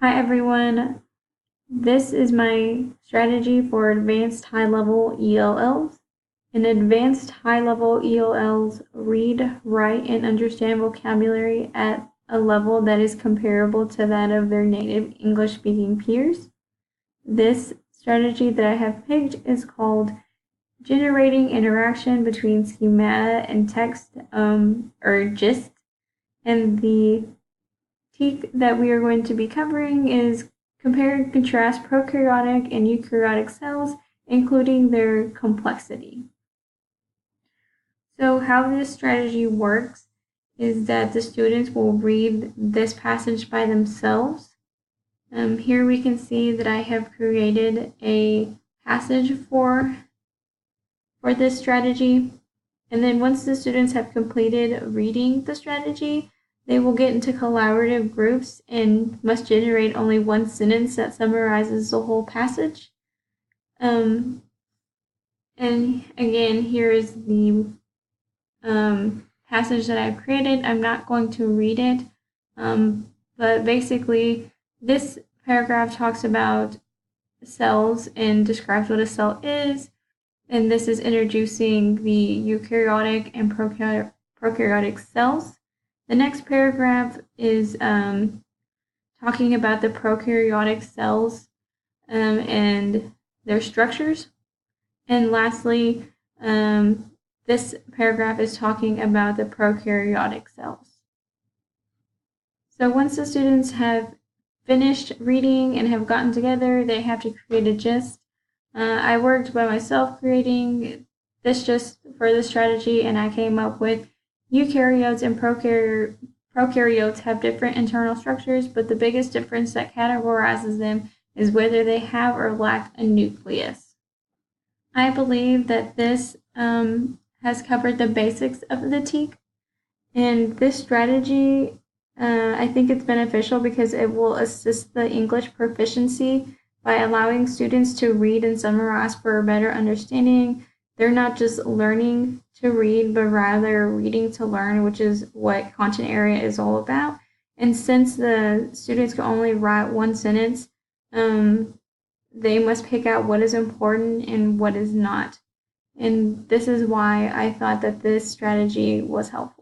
Hi everyone, this is my strategy for advanced high-level ELLs. In advanced high-level ELLs, read, write, and understand vocabulary at a level that is comparable to that of their native English-speaking peers. This strategy that I have picked is called generating interaction between schemata and text, or GIST, and the TEAC that we are going to be covering is compare and contrast prokaryotic and eukaryotic cells, including their complexity. So how this strategy works is that the students will read this passage by themselves. Here we can see that I have created a passage for this strategy. And then once the students have completed reading the strategy, they will get into collaborative groups and must generate only one sentence that summarizes the whole passage. And again, here is the passage that I've created. I'm not going to read it, but basically this paragraph talks about cells and describes what a cell is, and this is introducing the eukaryotic and prokaryotic cells. The next paragraph is talking about the prokaryotic cells and their structures. And lastly, this paragraph is talking about the prokaryotic cells. So once the students have finished reading and have gotten together, they have to create a gist. I worked by myself creating this gist for the strategy, and I came up with eukaryotes and prokaryotes have different internal structures, but the biggest difference that categorizes them is whether they have or lack a nucleus. I believe that this has covered the basics of the TEAC, and this strategy, I think it's beneficial because it will assist the English proficiency by allowing students to read and summarize for a better understanding. They're not just learning to read, but rather reading to learn, which is what content area is all about. And since the students can only write one sentence, they must pick out what is important and what is not. And this is why I thought that this strategy was helpful.